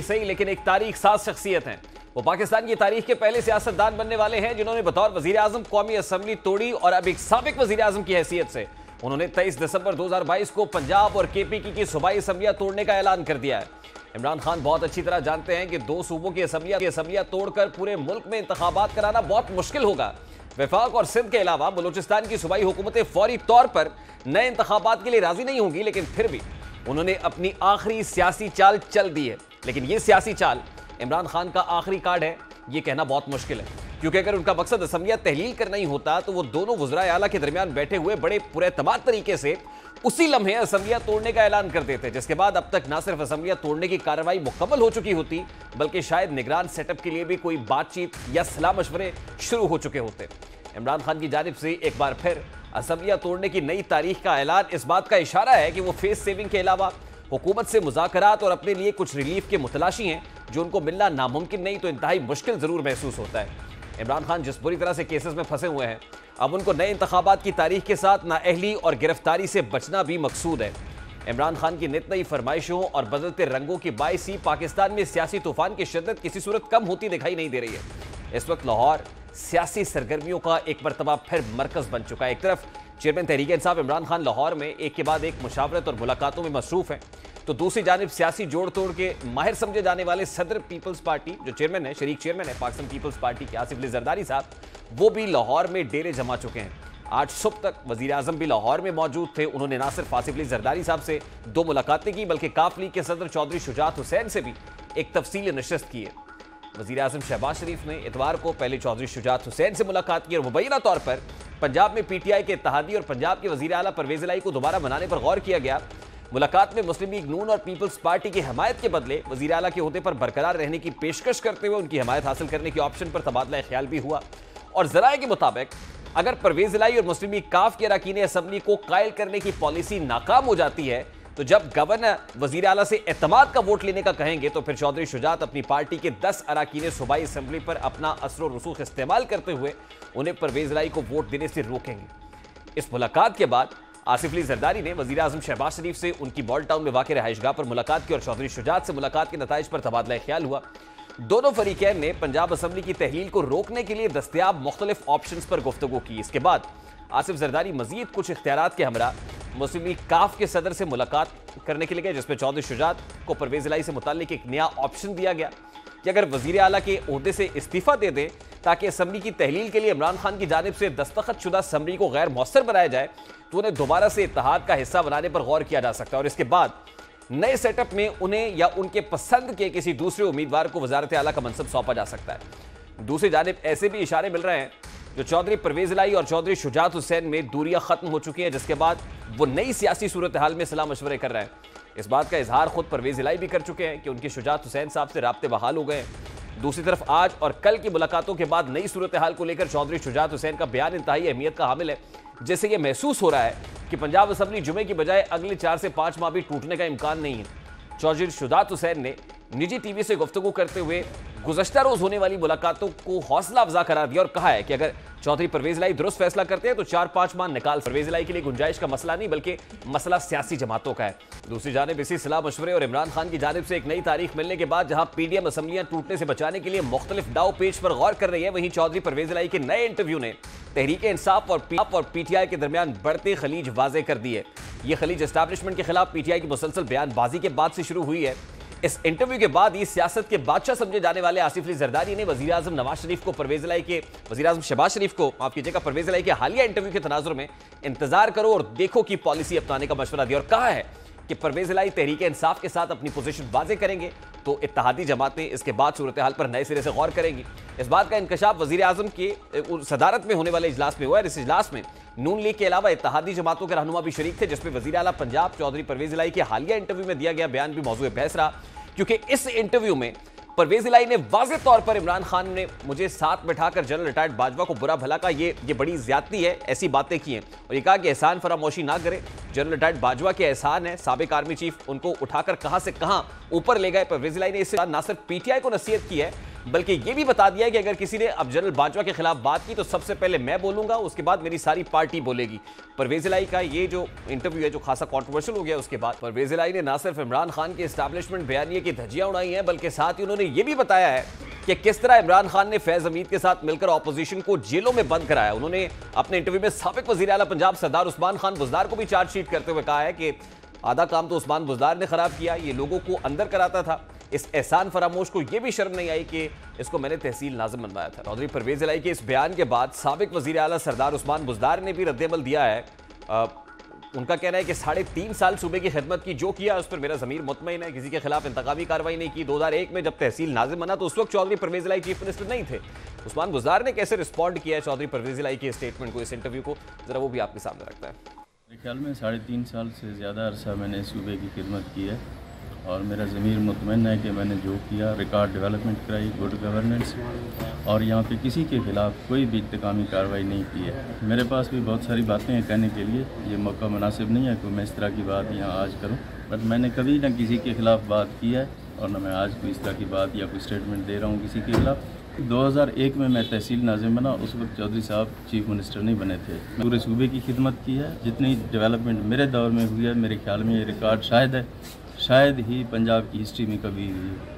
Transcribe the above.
सही, लेकिन एक तारीख साज शख्सियत हैं। वो पाकिस्तान की तारीख के पहले सियासतदान बनने वाले हैं जिन्होंने बतौर वजीर आजम कौमी असम्बली तोड़ी और अब एक साबिक वजीर आजम की हैसियत से उन्होंने 23 दिसंबर 2022 को पंजाब और केपीकी की सूबाई असम्बलियां तोड़ने का ऐलान कर दिया है। इमरान खान बहुत अच्छी तरह जानते हैं कि दो सूबों की असम्बलियां तोड़कर पूरे मुल्क में इंतखाबात कराना बहुत मुश्किल होगा। वफाक और सिंध के अलावा बलूचिस्तान की सूबाई हुकूमतें फौरी तौर पर नए इंतखाबात के लिए राजी नहीं होंगी, लेकिन फिर भी उन्होंने अपनी आखिरी सियासी चाल चल दी है। लेकिन यह सियासी चाल इमरान खान का आखिरी कार्ड है, यह कहना बहुत मुश्किल है, क्योंकि अगर उनका मकसद असम्बलियां तहलील करना ही होता तो वो दोनों वज़राए आला के दरमियान बैठे हुए बड़े पुरएतमाद तरीके से उसी लम्हे असम्बलियां तोड़ने का ऐलान कर देते, जिसके बाद अब तक न सिर्फ असम्बलियां तोड़ने की कार्रवाई मुकम्मल हो चुकी होती, बल्कि शायद निगरान सेटअप के लिए भी कोई बातचीत या सलाह मशवरे शुरू हो चुके होते। इमरान खान की जानिब से एक बार फिर असम्बलियां तोड़ने की नई तारीख का ऐलान इस बात का इशारा है कि वो फेस सेविंग के अलावा हुकूमत से मुज़ाकरात और अपने लिए कुछ रिलीफ के मुतलाशी हैं, जो उनको मिलना नामुमकिन नहीं तो इंतहाई मुश्किल जरूर महसूस होता है। इमरान खान जिस बुरी तरह से केसेस में फंसे हुए हैं, अब उनको नए इंतखाबात की तारीख के साथ नाअहली और गिरफ्तारी से बचना भी मकसूद है। इमरान खान की नित नई फरमाइशों और बदलते रंगों की बाइस ही पाकिस्तान में सियासी तूफान की शिद्दत किसी सूरत कम होती दिखाई नहीं दे रही है। इस वक्त लाहौर सियासी सरगर्मियों का एक मरतबा फिर मरकज बन चुका है। एक तरफ चेयरमैन तहरीक इंसाफ इमरान खान लाहौर में एक के बाद एक मुशावरत और मुलाकातों में मसरूफ हैं, तो दूसरी जानिब सियासी जोड़ तोड़ के माहिर समझे जाने वाले सदर पीपल्स पार्टी जो चेयरमैन है, शरीक चेयरमैन है पाकिस्तान पीपल्स पार्टी के आसिफ अली जरदारी साहब, वो भी लाहौर में डेरे जमा चुके हैं। आज सुबह तक वजीर आजम भी लाहौर में मौजूद थे। उन्होंने ना सिर्फ आसिफ अली जरदारी साहब से 2 मुलाकातें की, बल्कि काफ लीग के सदर चौधरी शुजात हुसैन से भी एक तफसीली नशस्त की है। वजीर आजम शहबाज शरीफ ने इतवार को पहले चौधरी शुजात हुसैन से मुलाकात की और मुबैना तौर पर पंजाब में पीटीआई के इत्तेहादी और पंजाब के वजीर आला परवेज इलाही को दोबारा बनाने पर गौर किया गया। मुलाकात में मुस्लिम लीग नून और पीपल्स पार्टी की हमायत के बदले वजीर आला के ओहदे पर बरकरार रहने की पेशकश करते हुए उनकी हमायत हासिल करने के ऑप्शन पर तबादला ख्याल भी हुआ। और जराये के मुताबिक अगर परवेज इलाही और मुस्लिम लीग काफ के अरकान असम्बली को कायल करने की पॉलिसी नाकाम हो जाती है, तो जब गवर्नर वजीर आला से एतमाद का वोट लेने का कहेंगे, तो फिर चौधरी शुजात अपनी पार्टी के 10 अरकान सूबाई असम्बली पर अपना असर और रसूख इस्तेमाल करते हुए उन्हें परवेज इलाही को वोट देने से रोकेंगे। इस मुलाकात के बाद आसिफ अली जरदारी ने वजीर आजम शहबाज शरीफ से उनकी बॉल टाउन में वाक़ रहायशगाह पर मुलाकात की और चौधरी शुजात से मुलाकात के नताइज पर तबादला ख्याल हुआ। दोनों फरीकैन ने पंजाब असम्बली की तहलील को रोकने के लिए दस्तयाब मुख्तलिफ ऑप्शंस पर गुफ्तगू की। इसके बाद आसिफ जरदारी मजीद कुछ इख्तियारात के हमरा मुस्लिम लीग काफ के सदर से मुलाकात करने के लिए गए, जिसमें चौधरी शुजात को परवेज इलाही से मुताल्लिक एक नया ऑप्शन दिया गया कि अगर वजीर आला के ओहदे से इस्तीफा दे दें ताकि असम्बली की तहलील के लिए इमरान खान की जानिब से दस्तखत शुदा असम्बली को गैर मौसर बनाया जाए, तो उन्हें दोबारा से इत्तेहाद का हिस्सा बनाने पर गौर किया जा सकता है और इसके बाद नए सेटअप में उन्हें या उनके पसंद के किसी दूसरे उम्मीदवार को वजारत आला का मनसब सौंपा जा सकता है। दूसरी जानिब ऐसे भी इशारे मिल रहे हैं जो चौधरी परवेज इलाही और चौधरी शुजात हुसैन में दूरियां खत्म हो चुकी हैं, जिसके बाद वो नई सियासी सूरत हाल में सलाह मशवरे कर रहे हैं। इस बात का इजहार खुद परवेज इलाही भी कर चुके हैं कि उनके शुजात हुसैन साहब से राब्ते बहाल हो गए हैं। दूसरी तरफ आज और कल की मुलाकातों के बाद नई सूरत हाल को लेकर चौधरी शुजात हुसैन का बयान इंतहाई अहमियत का हामिल है, जिससे यह महसूस हो रहा है कि पंजाब असम्बली जुमे की बजाय अगले 4 से 5 माह भी टूटने का इम्कान नहीं है। चौधरी शुजात हुसैन ने निजी टीवी से गुफ्तगू करते हुए गुज़श्ता रोज होने वाली मुलाकातों को हौसला अफजा करार दिया और कहा है कि अगर चौधरी परवेज इलाही दुरुस्त फैसला करते हैं तो 4-5 माह निकाल परवेज इलाही के लिए गुंजाइश का मसला नहीं, बल्कि मसला सियासी जमातों का है। दूसरी जानिब इसी सलाह मशवरे और इमरान खान की जानिब से एक नई तारीख मिलने के बाद जहां पीडीएम असम्बलियां टूटने से बचाने के लिए मुख्तलिफ दाव पेच पर गौर कर रही है, वहीं चौधरी परवेज इलाही के नए इंटरव्यू ने तहरीक इंसाफ और पीटीआई के दरमियान बढ़ते खलीज वाजे कर दी है। यह खलीज एस्टैब्लिशमेंट के खिलाफ पीटीआई की मुसलसल बयानबाजी के बाद से शुरू हुई है। इस इंटरव्यू के बाद ही सियासत के बादशाह समझे जाने वाले आसिफ अली जरदारी ने वजीर आजम नवाज शरीफ को परवेज इलाही के वजीर आजम शहबाज शरीफ को माफ कीजिएगा परवेज इलाही के हालिया इंटरव्यू के तनाजुर में इंतजार करो और देखो की पॉलिसी अपनाने का मशवरा दिया और कहा है कि परवेज इलाही तहरीक इंसाफ के साथ अपनी पोजीशन वाज़ेह करेंगे तो इत्तेहादी जमातें इसके बाद सूरत हाल पर नए सिरे से गौर करेंगी। इस बात का इंकशाफ वजीर आजम की सदारत में होने वाले इजलास में हुआ है। इस इजलास में नून लीग के अलावा इत्तेहादी जमातों के रहनुमा भी शरीक थे, जिसमें वजीर आला पंजाब चौधरी परवेज इलाही के हालिया इंटरव्यू में दिया गया बयान भी मौजूद बहस रहा, क्योंकि इस इंटरव्यू में परवेज इलाही ने वाज़ेह तौर पर इमरान खान ने मुझे साथ बैठाकर जनरल रिटायर्ड बाजवा को बुरा भला का ये बड़ी ज्यादती है, ऐसी बातें की हैं और ये कहा कि एहसान फरामोशी ना करे। जनरल रिटायर्ड बाजवा के एहसान है, साबिक आर्मी चीफ उनको उठाकर कहां से कहां ऊपर ले गए। परवेज इलाही ने इससे ना सिर्फ पीटीआई को नसीहत की है बल्कि ये भी बता दिया है कि अगर किसी ने अब जनरल बाजवा के खिलाफ बात की तो सबसे पहले मैं बोलूंगा, उसके बाद मेरी सारी पार्टी बोलेगी। परवेज इलाही का ये जो इंटरव्यू है जो खासा कंट्रोवर्शियल हो गया, उसके बाद परवेज इलाही ने ना सिर्फ इमरान खान के एस्टैब्लिशमेंट बयानिए की धज्जियां उड़ाई हैं, बल्कि साथ ही उन्होंने ये भी बताया है कि किस तरह इमरान खान ने फैज हमीद के साथ मिलकर ऑपोजिशन को जेलों में बंद कराया। उन्होंने अपने इंटरव्यू में साबिक वजीर आला पंजाब सरदार उस्मान खान बुज़दार को भी चार्जशीट करते हुए कहा है कि आधा काम तो उस्मान बुज़दार ने खराब किया, ये लोगों को अंदर कराता था। इस एहसान फरामोश को यह भी शर्म नहीं आई कि इसको मैंने तहसील नाज़िम बनवाया था। चौधरी परवेज इलाही के इस बयान के बाद साबिक वजीर आला सरदार उस्मान बुज़दार ने भी रद्देमल दिया है। उनका कहना है कि 3.5 साल सूबे की खिदमत की, जो किया उस पर मेरा ज़मीर मुतमईन है, किसी के खिलाफ इंतकामी कार्रवाई नहीं की। 2001 में जब तहसील नाज़िम बना तो उस वक्त चौधरी परवेज इलाही चीफ मिनिस्टर नहीं थे। उस्मान बुज़दार ने कैसे रिस्पॉन्ड किया है चौधरी परवेज इलाही के स्टेटमेंट को, इस इंटरव्यू को, जरा वो भी आपके सामने रखता है। मेरे ख्याल में 3.5 साल से ज़्यादा अरसा मैंने सूबे की खिदमत की है और मेरा ज़मीर मुतमईन है कि मैंने जो किया, रिकॉर्ड डेवलपमेंट कराई, गुड गवर्नेंस, और यहाँ पे किसी के ख़िलाफ़ कोई भी इंतकामी कार्रवाई नहीं की है। मेरे पास भी बहुत सारी बातें हैं कहने के लिए, ये मौका मुनासिब नहीं है कि मैं इस तरह की बात यहाँ आज करूँ, बट मैंने कभी ना किसी के ख़िलाफ़ बात की है और ना मैं आज कोई इस तरह की बात या कोई स्टेटमेंट दे रहा हूँ किसी के खिलाफ़। 2001 में मैं तहसील नाज़िम बना, उस वक्त चौधरी साहब चीफ मिनिस्टर नहीं बने थे। पूरे सूबे की खिदमत की है, जितनी डेवलपमेंट मेरे दौर में हुई है, मेरे ख्याल में ये रिकॉर्ड शायद ही पंजाब की हिस्ट्री में कभी हुई है।